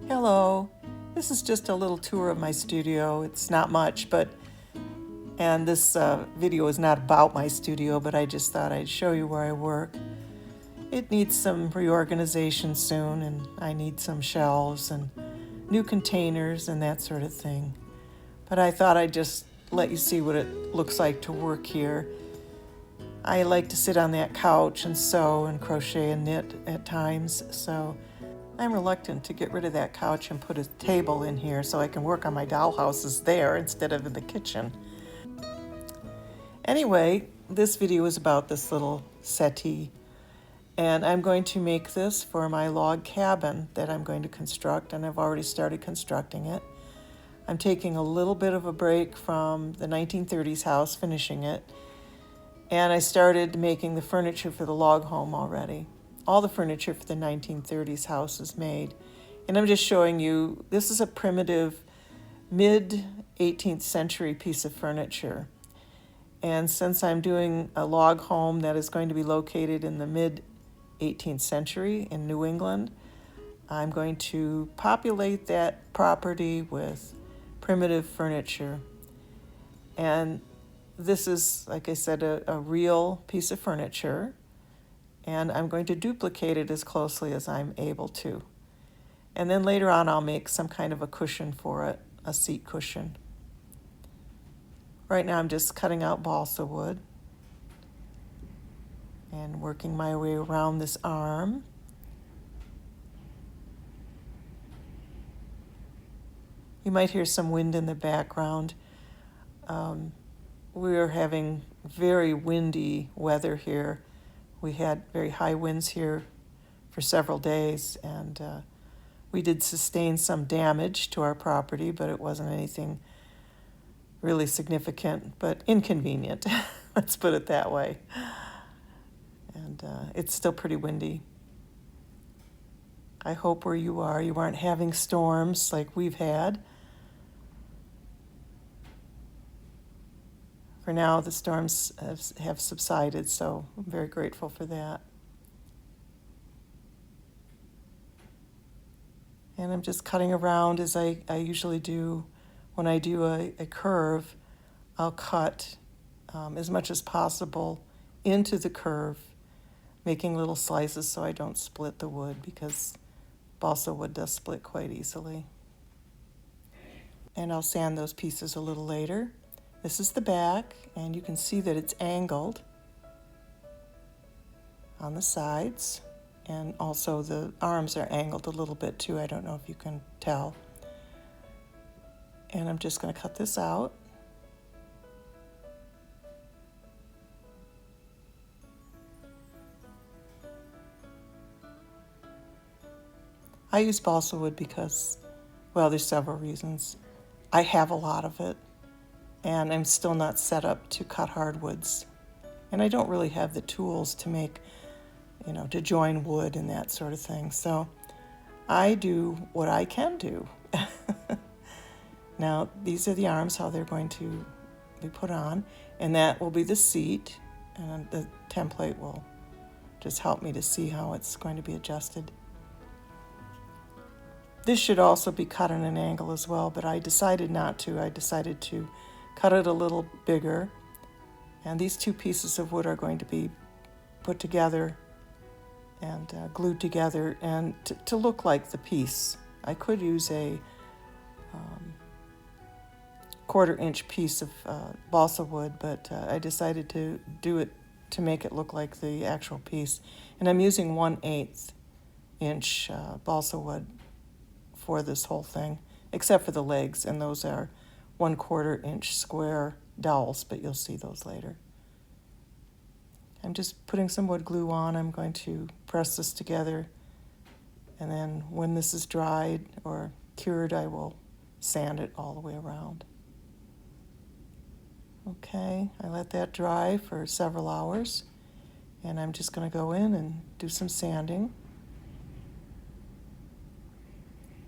Hello, this is just a little tour of my studio. It's not much, and this video is not about my studio, but I just thought I'd show you where I work. It needs some reorganization soon, and I need some shelves and new containers and that sort of thing. But I thought I'd just let you see what it looks like to work here. I like to sit on that couch and sew and crochet and knit at times, so I'm reluctant to get rid of that couch and put a table in here so I can work on my dollhouses there instead of in the kitchen. Anyway, this video is about this little settee, and I'm going to make this for my log cabin that I'm going to construct, and I've already started constructing it. I'm taking a little bit of a break from the 1930s house, finishing it, and I started making the furniture for the log home already. All the furniture for the 1930s house is made. And I'm just showing you, this is a primitive mid-18th century piece of furniture. And since I'm doing a log home that is going to be located in the mid-18th century in New England, I'm going to populate that property with primitive furniture. And this is, like I said, a real piece of furniture. And I'm going to duplicate it as closely as I'm able to. And then later on I'll make some kind of a cushion for it, a seat cushion. Right now I'm just cutting out balsa wood and working my way around this arm. You might hear some wind in the background. We're having very windy weather here. We had very high winds here for several days, and we did sustain some damage to our property, but it wasn't anything really significant, but inconvenient. Let's put it that way. And it's still pretty windy. I hope where you aren't having storms like we've had. For now, the storms have subsided, so I'm very grateful for that. And I'm just cutting around as I usually do. When I do a curve, I'll cut as much as possible into the curve, making little slices so I don't split the wood, because balsa wood does split quite easily. And I'll sand those pieces a little later. This is the back, and you can see that it's angled on the sides, and also the arms are angled a little bit too. I don't know if you can tell. And I'm just going to cut this out. I use balsa wood because, well, there's several reasons. I have a lot of it, and I'm still not set up to cut hardwoods. And I don't really have the tools to make, to join wood and that sort of thing. So I do what I can do. Now, these are the arms, how they're going to be put on, and that will be the seat, and the template will just help me to see how it's going to be adjusted. This should also be cut at an angle as well, but I decided not to. I decided to cut it a little bigger, and these two pieces of wood are going to be put together and glued together and to look like the piece. I could use a 1/4-inch piece of balsa wood, but I decided to do it to make it look like the actual piece. And I'm using 1/8 inch balsa wood for this whole thing, except for the legs, and those are 1/4 inch square dowels, but you'll see those later. I'm just putting some wood glue on. I'm going to press this together, and then when this is dried or cured, I will sand it all the way around. Okay, I let that dry for several hours, and I'm just going to go in and do some sanding.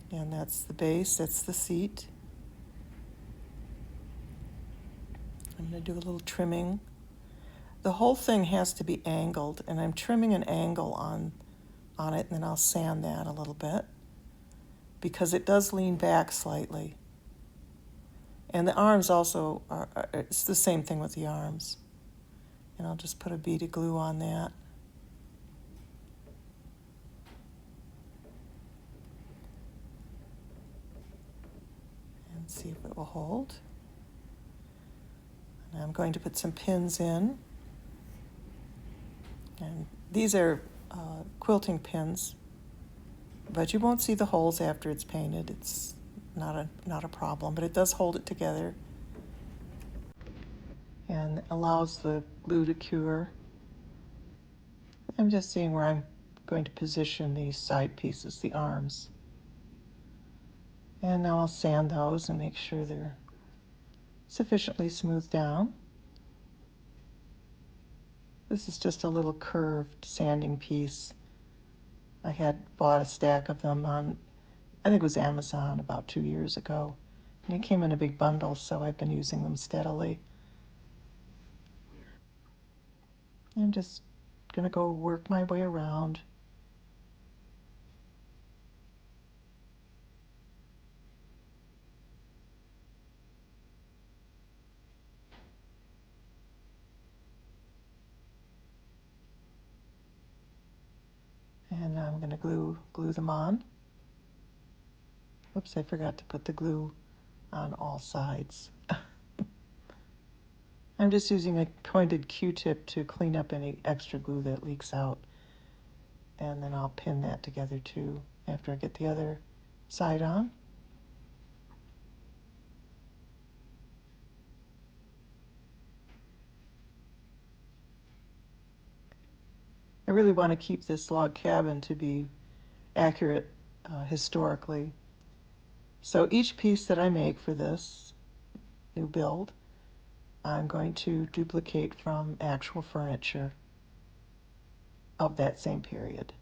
And that's the base, that's the seat. I'm going to do a little trimming. The whole thing has to be angled, and I'm trimming an angle on it, and then I'll sand that a little bit. because it does lean back slightly. And the arms also it's the same thing with the arms. And I'll just put a bead of glue on that. And see if it will hold. And I'm going to put some pins in. And these are quilting pins, but you won't see the holes after it's painted. It's not a problem, but it does hold it together and allows the glue to cure. I'm just seeing where I'm going to position these side pieces, the arms. And now I'll sand those and make sure they're sufficiently smoothed down. This is just a little curved sanding piece. I had bought a stack of them on, I think it was Amazon, about 2 years ago. And it came in a big bundle, so I've been using them steadily. I'm just going to go work my way around. And I'm going to glue them on. Oops, I forgot to put the glue on all sides. I'm just using a pointed Q-tip to clean up any extra glue that leaks out. And then I'll pin that together too after I get the other side on. I really want to keep this log cabin to be accurate historically. So each piece that I make for this new build, I'm going to duplicate from actual furniture of that same period.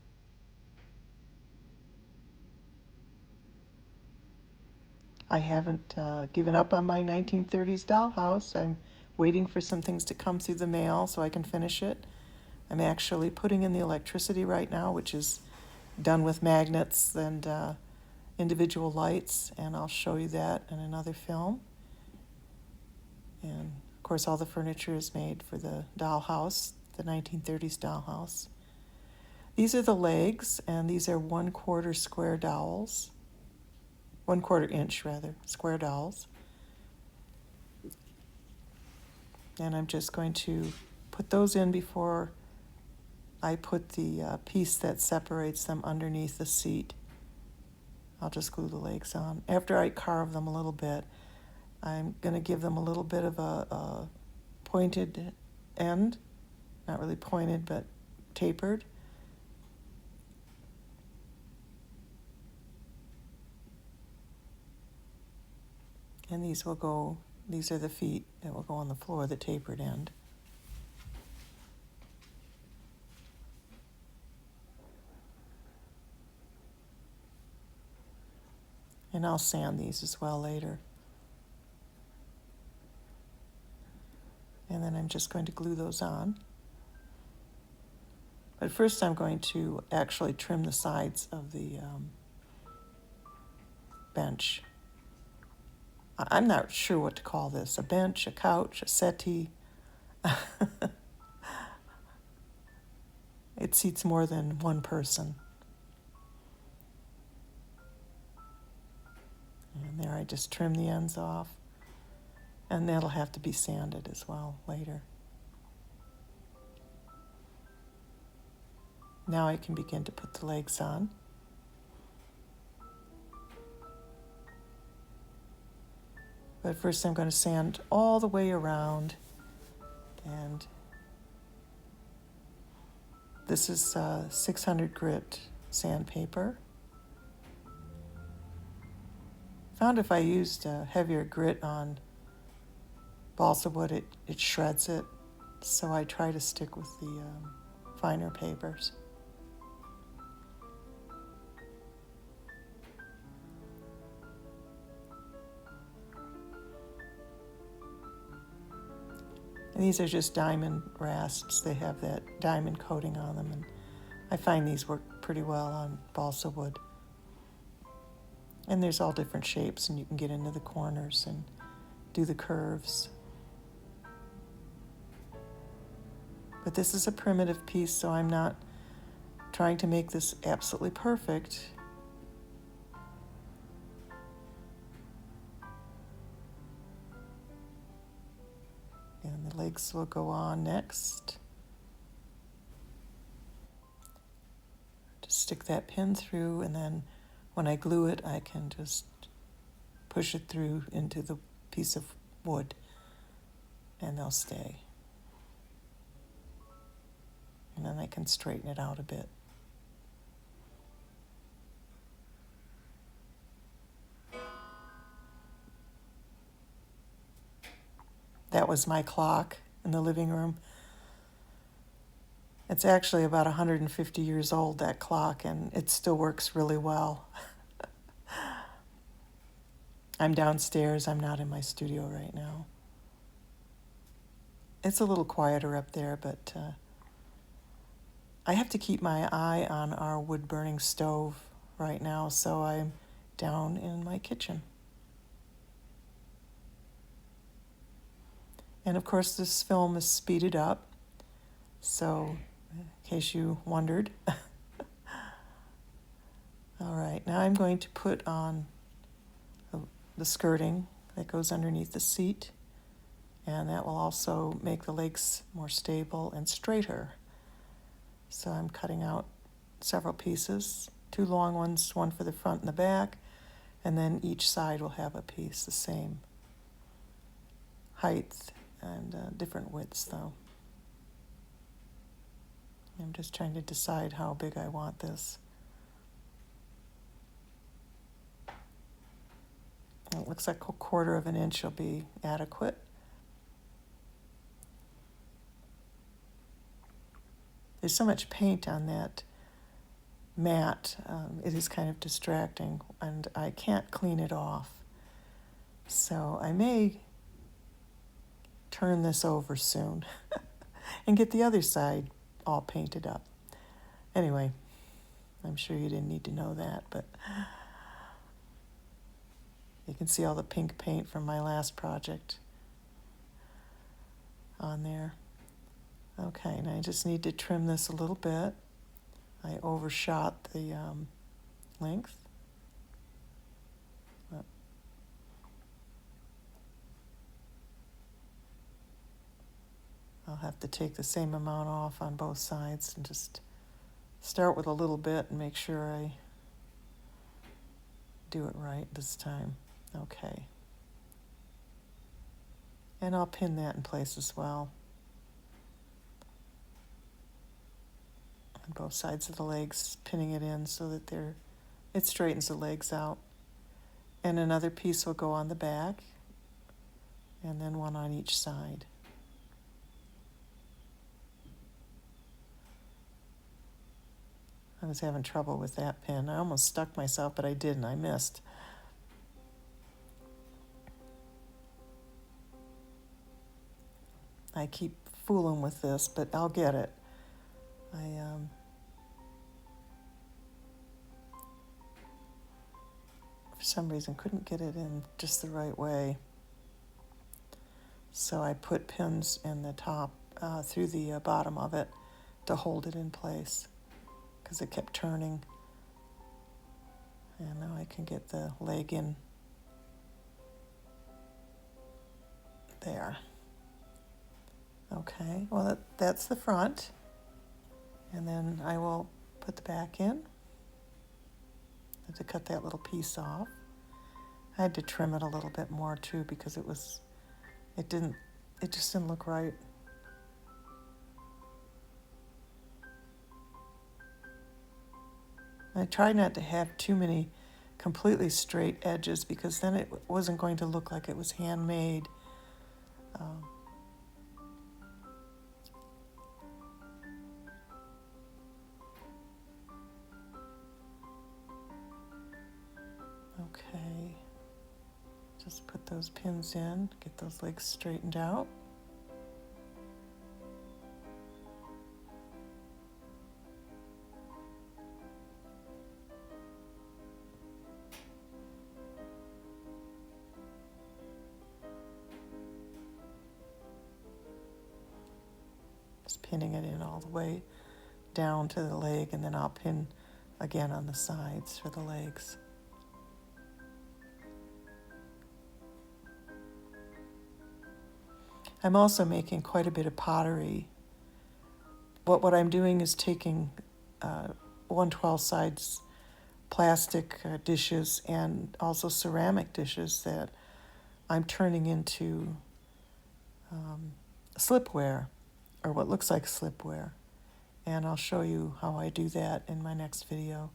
I haven't given up on my 1930s dollhouse. I'm waiting for some things to come through the mail so I can finish it. I'm actually putting in the electricity right now, which is done with magnets and individual lights, and I'll show you that in another film. And of course, all the furniture is made for the dollhouse, the 1930s dollhouse. These are the legs, and these are 1/4 square dowels, 1/4 inch rather, square dowels. And I'm just going to put those in before I put the piece that separates them underneath the seat. I'll just glue the legs on. After I carve them a little bit, I'm going to give them a little bit of a pointed end, not really pointed, but tapered. And these are the feet that will go on the floor, the tapered end. And I'll sand these as well later. And then I'm just going to glue those on. But first I'm going to actually trim the sides of the bench. I'm not sure what to call this, a bench, a couch, a settee. It seats more than one person. And there I just trim the ends off. And that'll have to be sanded as well later. Now I can begin to put the legs on. But first I'm going to sand all the way around. And this is 600 grit sandpaper. Found if I used heavier grit on balsa wood, it shreds it. So I try to stick with the finer papers. And these are just diamond rasps. They have that diamond coating on them, and I find these work pretty well on balsa wood. And there's all different shapes, and you can get into the corners and do the curves. But this is a primitive piece, so I'm not trying to make this absolutely perfect. And the legs will go on next. Just stick that pin through, and then when I glue it, I can just push it through into the piece of wood, and they'll stay. And then I can straighten it out a bit. That was my clock in the living room. It's actually about 150 years old, that clock, and it still works really well. I'm downstairs. I'm not in my studio right now. It's a little quieter up there, but I have to keep my eye on our wood-burning stove right now, so I'm down in my kitchen. And of course, this film is speeded up, so in case you wondered. All right, now I'm going to put on the skirting that goes underneath the seat, and that will also make the legs more stable and straighter. So I'm cutting out several pieces, 2 long ones, one for the front and the back, and then each side will have a piece the same height and different widths though. I'm just trying to decide how big I want this. It looks like 1/4 of an inch will be adequate. There's so much paint on that mat, it is kind of distracting, and I can't clean it off. So I may turn this over soon and get the other side all painted up. Anyway, I'm sure you didn't need to know that, but you can see all the pink paint from my last project on there. Okay, and I just need to trim this a little bit. I overshot the length. I'll have to take the same amount off on both sides and just start with a little bit and make sure I do it right this time. Okay. And I'll pin that in place as well. On both sides of the legs, pinning it in so that it straightens the legs out. And another piece will go on the back, and then one on each side. I was having trouble with that pin. I almost stuck myself, but I didn't. I missed. I keep fooling with this, but I'll get it. For some reason, couldn't get it in just the right way. So I put pins in the top, through the bottom of it to hold it in place, because it kept turning. And now I can get the leg in there. Okay, well that's the front. And then I will put the back in. I had to cut that little piece off. I had to trim it a little bit more too, because it just didn't look right. I tried not to have too many completely straight edges, because then it wasn't going to look like it was handmade. Okay, just put those pins in, get those legs straightened out. just pinning it in all the way down to the leg, and then I'll pin again on the sides for the legs. I'm also making quite a bit of pottery. What I'm doing is taking 1/12 size plastic dishes and also ceramic dishes that I'm turning into slipware, or what looks like slipware. And I'll show you how I do that in my next video,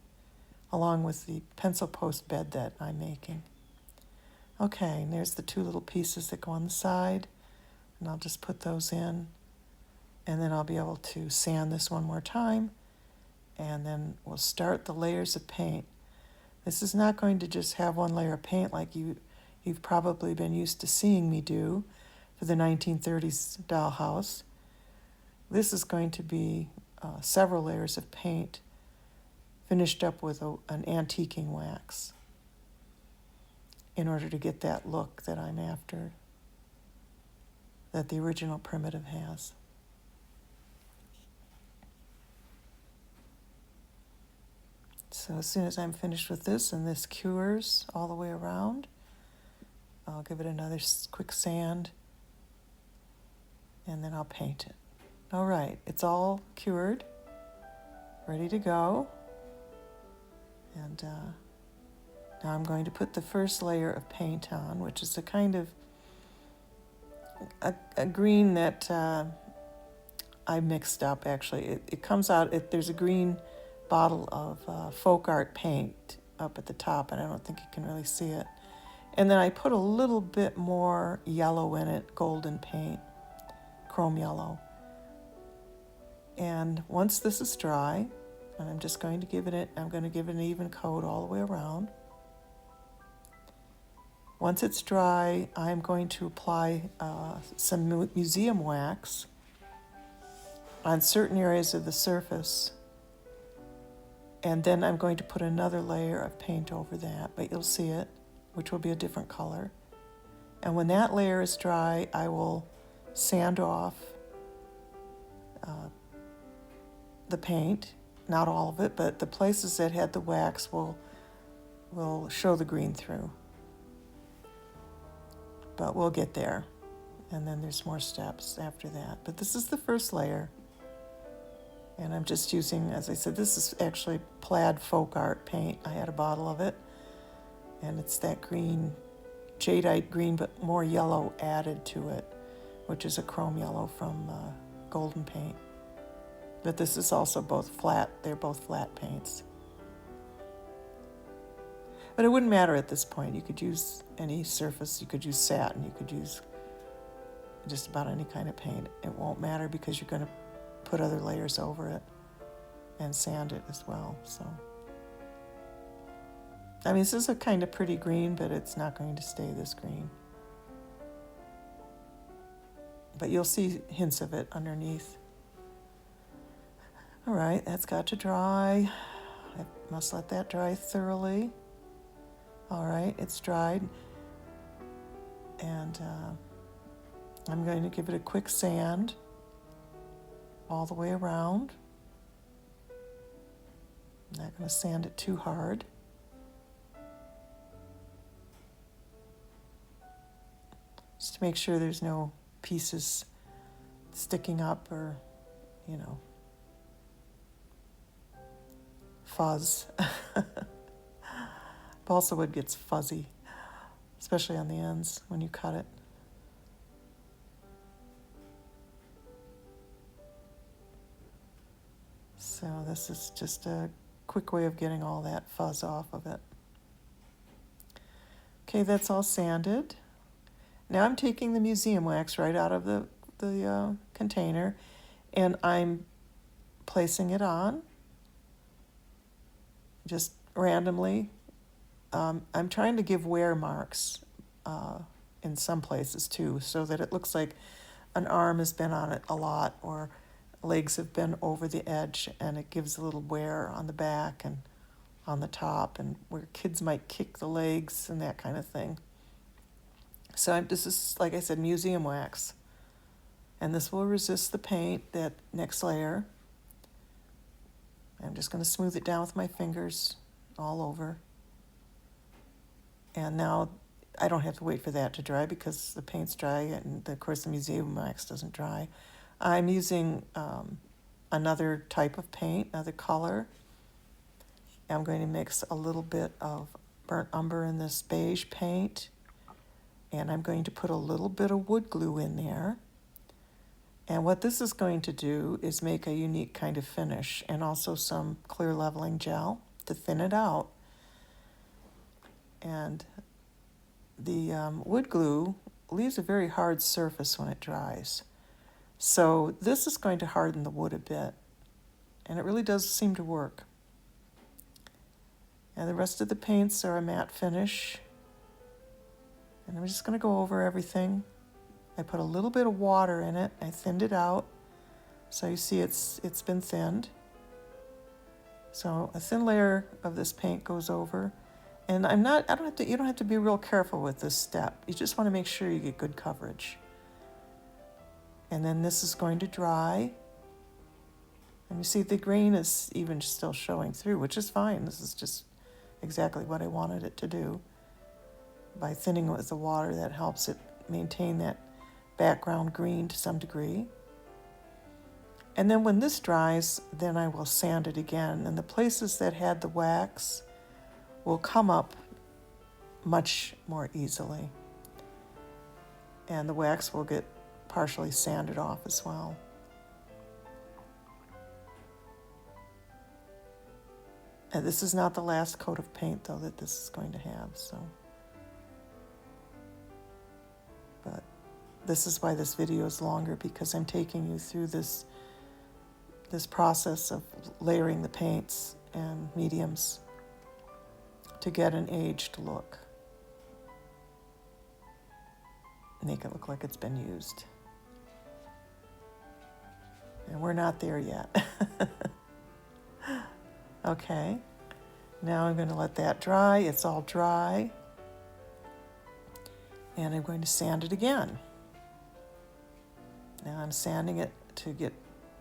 along with the pencil post bed that I'm making. Okay, and there's the two little pieces that go on the side, and I'll just put those in, and then I'll be able to sand this one more time, and then we'll start the layers of paint. This is not going to just have one layer of paint like you've probably been used to seeing me do for the 1930s dollhouse. This is going to be several layers of paint finished up with an antiquing wax in order to get that look that I'm after, that the original primitive has. So as soon as I'm finished with this and this cures all the way around, I'll give it another quick sand, and then I'll paint it. All right, it's all cured, ready to go. And now I'm going to put the first layer of paint on, which is a kind of a green that I mixed up, actually. It comes out, there's a green bottle of folk art paint up at the top, and I don't think you can really see it. And then I put a little bit more yellow in it, golden paint, chrome yellow. And once this is dry, and I'm going to give it an even coat all the way around. Once it's dry, I'm going to apply some museum wax on certain areas of the surface. And then I'm going to put another layer of paint over that, but you'll see it, which will be a different color. And when that layer is dry, I will sand off the paint, not all of it, but the places that had the wax will show the green through. But we'll get there, and then there's more steps after that. But this is the first layer, and I'm just using, as I said, this is actually plaid folk art paint. I had a bottle of it, and it's that green, jadeite green, but more yellow added to it, which is a chrome yellow from golden paint. But this is also both flat. They're both flat paints. But it wouldn't matter at this point. You could use any surface. You could use satin. You could use just about any kind of paint. It won't matter because you're going to put other layers over it and sand it as well. So, I mean, this is a kind of pretty green, but it's not going to stay this green. But you'll see hints of it underneath. All right, that's got to dry. I must let that dry thoroughly. All right, it's dried. And I'm going to give it a quick sand all the way around. I'm not going to sand it too hard. Just to make sure there's no pieces sticking up or, fuzz. Balsa wood gets fuzzy, especially on the ends when you cut it. So this is just a quick way of getting all that fuzz off of it. Okay, that's all sanded. Now I'm taking the museum wax right out of the container, and I'm placing it on just randomly. I'm trying to give wear marks in some places too, so that it looks like an arm has been on it a lot, or legs have been over the edge, and it gives a little wear on the back and on the top, and where kids might kick the legs and that kind of thing. So this is, like I said, museum wax. And this will resist the paint, that next layer. I'm just going to smooth it down with my fingers all over. And now I don't have to wait for that to dry because the paint's dry, and of course the museum wax doesn't dry. I'm using another type of paint, another color. I'm going to mix a little bit of burnt umber in this beige paint, and I'm going to put a little bit of wood glue in there. And what this is going to do is make a unique kind of finish, and also some clear leveling gel to thin it out. And the wood glue leaves a very hard surface when it dries. So this is going to harden the wood a bit, and it really does seem to work. And the rest of the paints are a matte finish. And I'm just going to go over everything. I put a little bit of water in it. I thinned it out. So you see it's been thinned. So a thin layer of this paint goes over. And you don't have to be real careful with this step. You just want to make sure you get good coverage. And then this is going to dry. And you see the green is even still showing through, which is fine. This is just exactly what I wanted it to do. By thinning it with the water, that helps it maintain that background green to some degree. And then when this dries, then I will sand it again. And the places that had the wax will come up much more easily. And the wax will get partially sanded off as well. And this is not the last coat of paint, though, that this is going to have, so. But this is why this video is longer, because I'm taking you through this process of layering the paints and mediums to get an aged look. Make it look like it's been used. And we're not there yet. Okay, now I'm going to let that dry. It's all dry. And I'm going to sand it again. Now I'm sanding it to get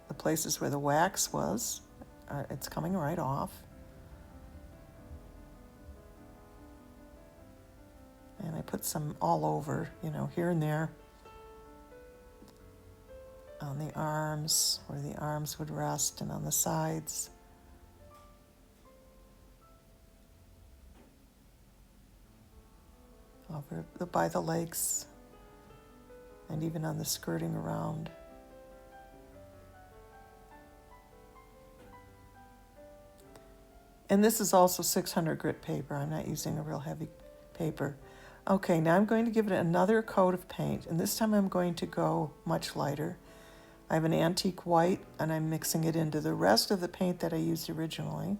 the places where the wax was. It's coming right off. And I put some all over, here and there. On the arms, where the arms would rest, and on the sides. Over by the legs, and even on the skirting around. And this is also 600 grit paper. I'm not using a real heavy paper. Okay, now I'm going to give it another coat of paint, and this time I'm going to go much lighter. I have an antique white, and I'm mixing it into the rest of the paint that I used originally.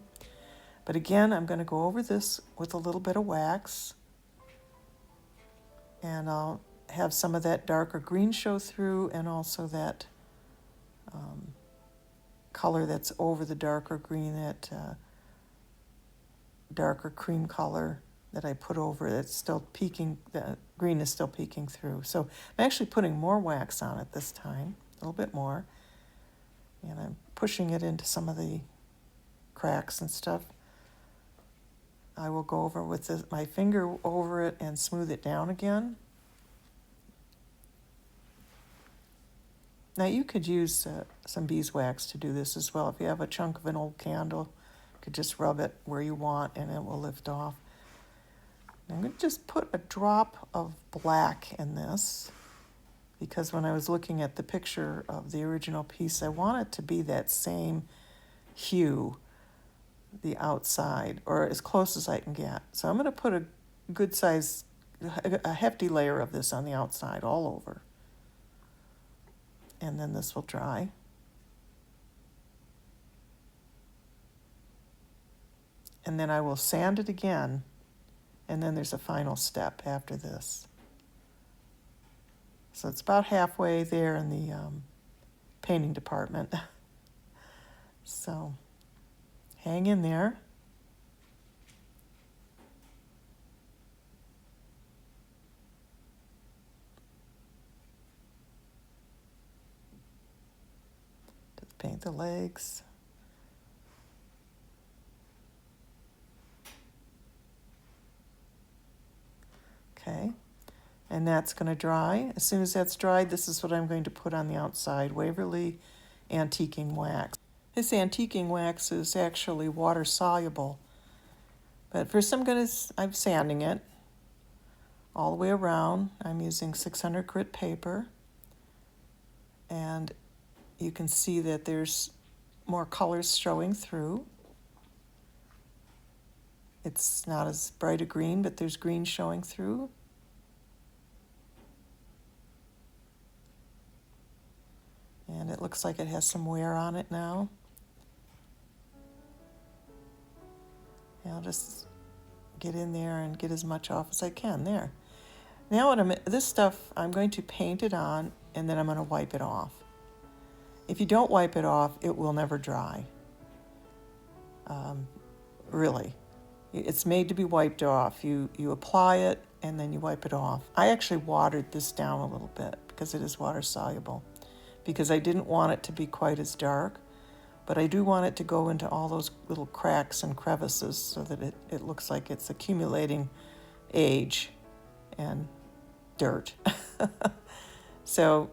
But again, I'm going to go over this with a little bit of wax. And I'll have some of that darker green show through, and also that color that's over the darker green, that darker cream color that I put over. It's still peeking, the green is still peeking through. So I'm actually putting more wax on it this time, a little bit more. And I'm pushing it into some of the cracks and stuff. I will go over with my finger over it and smooth it down again. Now you could use some beeswax to do this as well. If you have a chunk of an old candle, you could just rub it where you want and it will lift off. I'm going to just put a drop of black in this, because when I was looking at the picture of the original piece, I want it to be that same hue, the outside, or as close as I can get. So I'm going to put a good size, a hefty layer of this on the outside all over. And then this will dry. And then I will sand it again, and then there's a final step after this. So it's about halfway there in the painting department. So hang in there. paint the legs. Okay, and that's going to dry. As soon as that's dried, this is what I'm going to put on the outside, Waverly Antiquing Wax. This antiquing wax is actually water soluble, but first I'm sanding it all the way around. I'm using 600 grit paper, and you can see that there's more colors showing through. It's not as bright a green, but there's green showing through. And it looks like it has some wear on it now. And I'll just get in there and get as much off as I can there. Now this stuff, I'm going to paint it on, and then I'm going to wipe it off. If you don't wipe it off, it will never dry. Really. It's made to be wiped off. You apply it, and then you wipe it off. I actually watered this down a little bit because it is water soluble, because I didn't want it to be quite as dark, but I do want it to go into all those little cracks and crevices so that it looks like it's accumulating age and dirt. So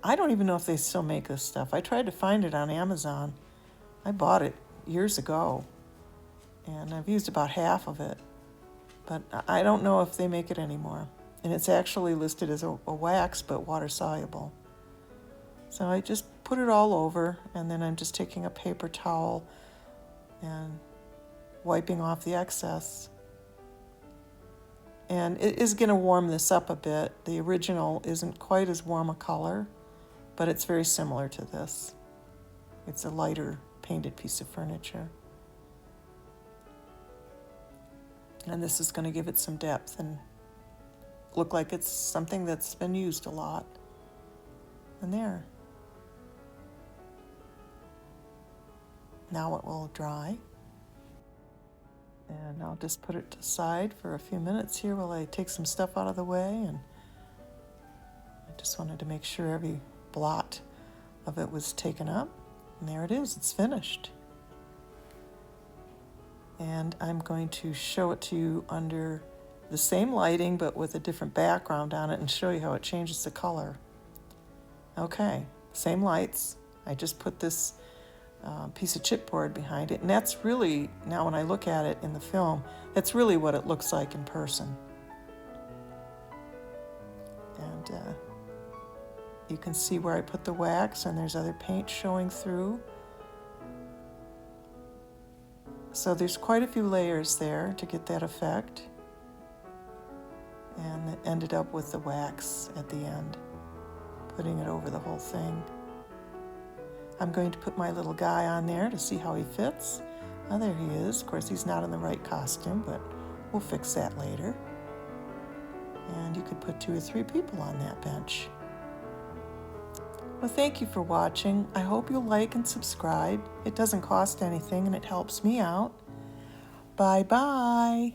I don't even know if they still make this stuff. I tried to find it on Amazon. I bought it years ago, and I've used about half of it, but I don't know if they make it anymore. And it's actually listed as a wax, but water soluble. So I just put it all over, and then I'm just taking a paper towel and wiping off the excess. And it is going to warm this up a bit. The original isn't quite as warm a color, but it's very similar to this. It's a lighter painted piece of furniture. And this is going to give it some depth and look like it's something that's been used a lot. And there. Now it will dry. And I'll just put it aside for a few minutes here while I take some stuff out of the way. And I just wanted to make sure every blot of it was taken up. And there it is, it's finished. And I'm going to show it to you under the same lighting but with a different background on it and show you how it changes the color. Okay, same lights. I just put this piece of chipboard behind it, and that's really, now when I look at it in the film, that's really what it looks like in person. And you can see where I put the wax, and there's other paint showing through. So there's quite a few layers there to get that effect, and it ended up with the wax at the end, putting it over the whole thing. I'm going to put my little guy on there to see how he fits. Oh, there he is. Of course, he's not in the right costume, but we'll fix that later. And you could put 2 or 3 people on that bench. Well, thank you for watching. I hope you'll like and subscribe. It doesn't cost anything, and it helps me out. Bye-bye.